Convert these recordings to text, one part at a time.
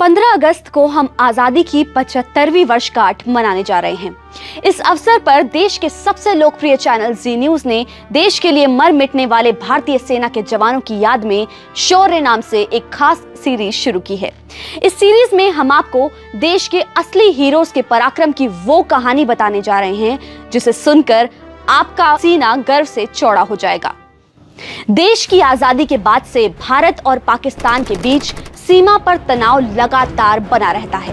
15 अगस्त को हम आजादी की 75वीं वर्षगांठ मनाने जा रहे हैं। इस अवसर पर देश के सबसे लोकप्रिय चैनल जी न्यूज ने देश के लिए मर मिटने वाले भारतीय सेना के जवानों की याद में शौर्य नाम से एक खास सीरीज शुरू की है। इस सीरीज में हम आपको देश के असली हीरोज के पराक्रम की वो कहानी बताने जा रहे हैं जिसे सुनकर आपका सीना गर्व से चौड़ा हो जाएगा। देश की आजादी के बाद से भारत और पाकिस्तान के बीच सीमा पर तनाव लगातार बना रहता है।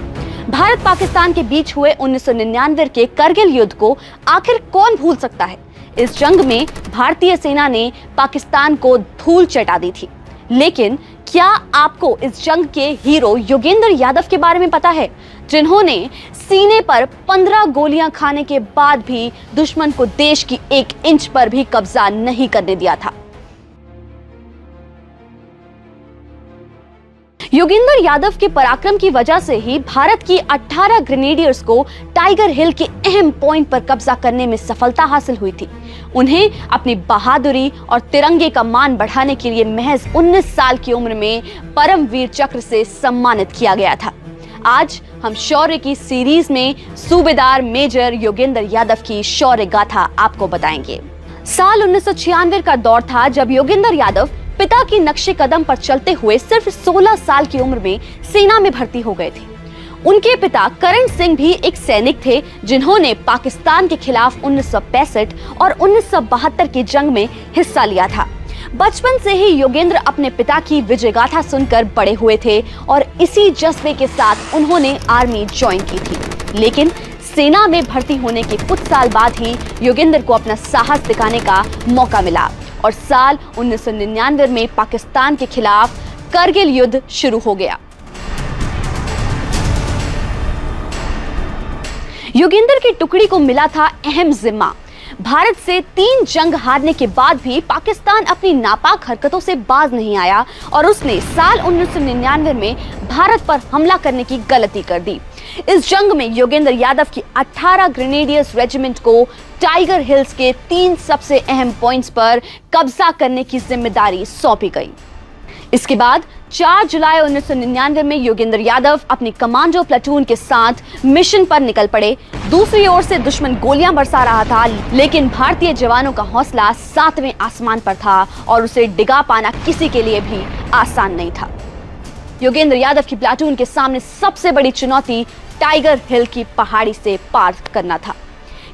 भारत पाकिस्तान के बीच हुए 1999 के करगिल युद्ध को आखिर कौन भूल सकता है। इस जंग में भारतीय सेना ने पाकिस्तान को धूल चटा दी थी। लेकिन क्या आपको इस जंग के हीरो योगेंद्र यादव के बारे में पता है, जिन्होंने सीने पर 15 गोलियां खाने के बाद भी दुश्मन को देश की 1 इंच पर भी कब्जा नहीं करने दिया था। योगेंद्र यादव के पराक्रम की वजह से ही भारत की 18 ग्रेनेडियर्स को टाइगर हिल के अहम पॉइंट पर कब्जा करने में सफलता हासिल हुई थी। उन्हें अपनी बहादुरी और तिरंगे का मान बढ़ाने के लिए महज 19 साल की उम्र में परमवीर चक्र से सम्मानित किया गया था। आज हम शौर्य की सीरीज में सूबेदार मेजर योगेंद्र यादव की शौर्य गाथा आपको बताएंगे। साल 1996 का दौर था जब योगेंद्र यादव पिता की नक्शे कदम पर चलते हुए सिर्फ 16 साल की उम्र में सेना में भर्ती हो गए थे। उनके पिता करण सिंह भी एक सैनिक थे जिन्होंने पाकिस्तान के खिलाफ 1965 और 1972 की जंग में हिस्सा लिया था। बचपन से ही योगेंद्र अपने पिता की विजय गाथा सुनकर बड़े हुए थे और इसी जज्बे के साथ उन्होंने आर्मी ज्वाइन की थी। लेकिन सेना में भर्ती होने के कुछ साल बाद ही योगेंद्र को अपना साहस दिखाने का मौका मिला और साल 1999 में पाकिस्तान के खिलाफ करगिल युद्ध शुरू हो गया। योगेंद्र की टुकड़ी को मिला था अहम जिम्मा। भारत से 3 जंग हारने के बाद भी पाकिस्तान अपनी नापाक हरकतों से बाज नहीं आया और उसने साल 1999 में भारत पर हमला करने की गलती कर दी। इस जंग में योगेंद्र यादव की 18 ग्रेनेडियर्स रेजिमेंट को टाइगर हिल्स के 3 सबसे अहम पॉइंट्स पर कब्जा करने की जिम्मेदारी सौंपी गई। इसके बाद 4 जुलाई 1999 में योगेंद्र यादव अपनी कमांडो प्लाटून के साथ मिशन पर निकल पड़े। दूसरी ओर से दुश्मन गोलियां बरसा रहा था, लेकिन भारतीय जवानों का हौसला 7वें आसमान पर था और उसे डिगा पाना किसी के लिए भी आसान नहीं था। योगेंद्र यादव की प्लाटून के सामने सबसे बड़ी चुनौती टाइगर हिल की पहाड़ी से पार करना था,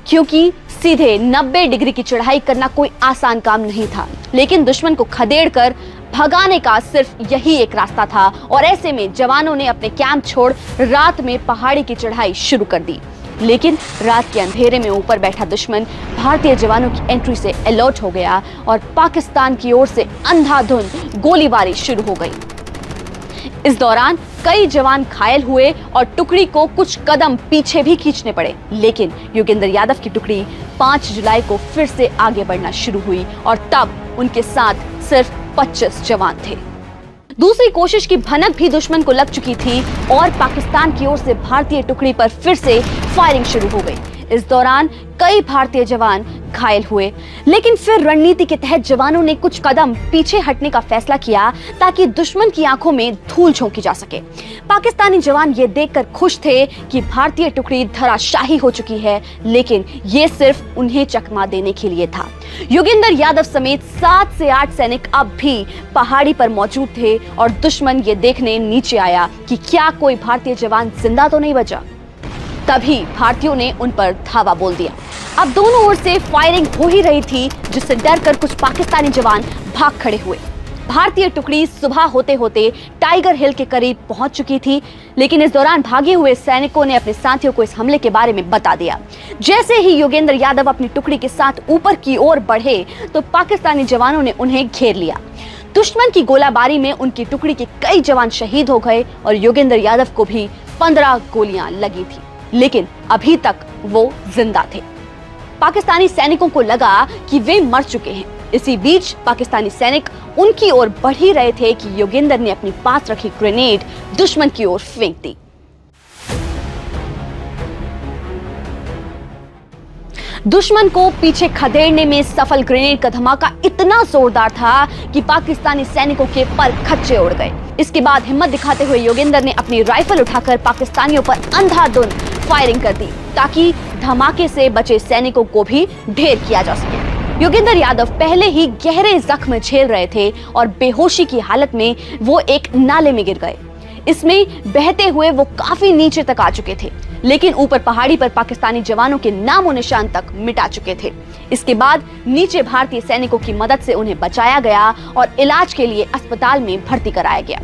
क्योंकि सीधे 90 डिग्री की चढ़ाई करना कोई आसान काम नहीं था। लेकिन दुश्मन को खदेड़कर भगाने का सिर्फ यही एक रास्ता था और ऐसे में जवानों ने अपने कैंप छोड़ रात में पहाड़ी की चढ़ाई शुरू कर दी। लेकिन रात के अंधेरे में ऊपर बैठा दुश्मन भारतीय जवानों की एंट्री से अलर्ट हो गया और पाकिस्तान की ओर से अंधाधुंध गोलीबारी शुरू हो गई। इस दौरान कई जवान घायल हुए और टुकड़ी को कुछ कदम पीछे भी खींचने पड़े। लेकिन योगेंद्र यादव की टुकड़ी 5 जुलाई को फिर से आगे बढ़ना शुरू हुई और तब उनके साथ सिर्फ 25 जवान थे। दूसरी कोशिश की भनक भी दुश्मन को लग चुकी थी और पाकिस्तान की ओर से भारतीय टुकड़ी पर फिर से फायरिंग शुरू हो गई। इस दौरान कई भारतीय जवान घायल हुए, लेकिन फिर रणनीति के तहत जवानों ने कुछ कदम पीछे हटने का फैसला किया ताकि दुश्मन की आंखों में धूल झोंकी जा सके। पाकिस्तानी जवान ये देखकर खुश थे कि भारतीय टुकड़ी धराशायी हो चुकी है, लेकिन ये सिर्फ उन्हें चकमा देने के लिए था। योगेंद्र यादव समेत 7 से 8 सैनिक अब भी पहाड़ी पर मौजूद थे और दुश्मन ये देखने नीचे आया कि क्या कोई भारतीय जवान जिंदा तो नहीं बचा। तभी भारतीयों ने उन पर धावा बोल दिया। अब दोनों ओर से फायरिंग हो ही रही थी, जिससे डरकर कुछ पाकिस्तानी जवान भाग खड़े हुए। भारतीय टुकड़ी सुबह होते होते टाइगर हिल के करीब पहुंच चुकी थी, लेकिन इस दौरान भागे हुए सैनिकों ने अपने साथियों को इस हमले के बारे में बता दिया। जैसे ही योगेंद्र यादव अपनी टुकड़ी के साथ ऊपर की ओर बढ़े तो पाकिस्तानी जवानों ने उन्हें घेर लिया। दुश्मन की गोलाबारी में उनकी टुकड़ी के कई जवान शहीद हो गए और योगेंद्र यादव को भी 15 गोलियां लगी थी, लेकिन अभी तक वो जिंदा थे। पाकिस्तानी सैनिकों को लगा कि वे मर चुके हैं। इसी बीच पाकिस्तानी सैनिक उनकी ओर बढ़ ही रहे थे कि योगेंद्र ने अपनी पास रखी ग्रेनेड दुश्मन की ओर फेंक दी। दुश्मन को पीछे खदेड़ने में सफल ग्रेनेड का धमाका इतना जोरदार था कि पाकिस्तानी सैनिकों के पर खच्चे उड़ गए। इसके बाद हिम्मत दिखाते हुए योगेंद्र ने अपनी राइफल उठाकर पाकिस्तानियों पर अंधाधुंध फायरिंग कर दी ताकि धमाके से बचे सैनिकों को भी ढेर किया जा सके। योगेंद्र यादव पहले ही गहरे जख्म झेल रहे थे और बेहोशी की हालत में वो एक नाले में गिर गए। इसमें बहते हुए वो काफी नीचे तक आ चुके थे, लेकिन ऊपर पहाड़ी पर पाकिस्तानी जवानों के नामो निशान तक मिटा चुके थे। इसके बाद नीचे भारतीय सैनिकों की मदद से उन्हें बचाया गया और इलाज के लिए अस्पताल में भर्ती कराया गया।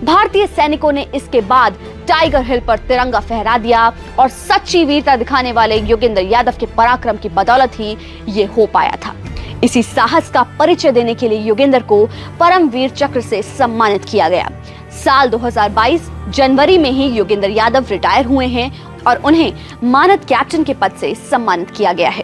भारतीय सैनिकों ने इसके बाद टाइगर हिल पर तिरंगा फहरा दिया और सच्ची वीरता दिखाने वाले योगेंद्र यादव के पराक्रम की बदौलत ही ये हो पाया था। इसी साहस का परिचय देने के लिए योगेंद्र को परमवीर चक्र से सम्मानित किया गया। साल 2022 जनवरी में ही योगेंद्र यादव रिटायर हुए हैं और उन्हें मानद कैप्टन के पद से सम्मानित किया गया है।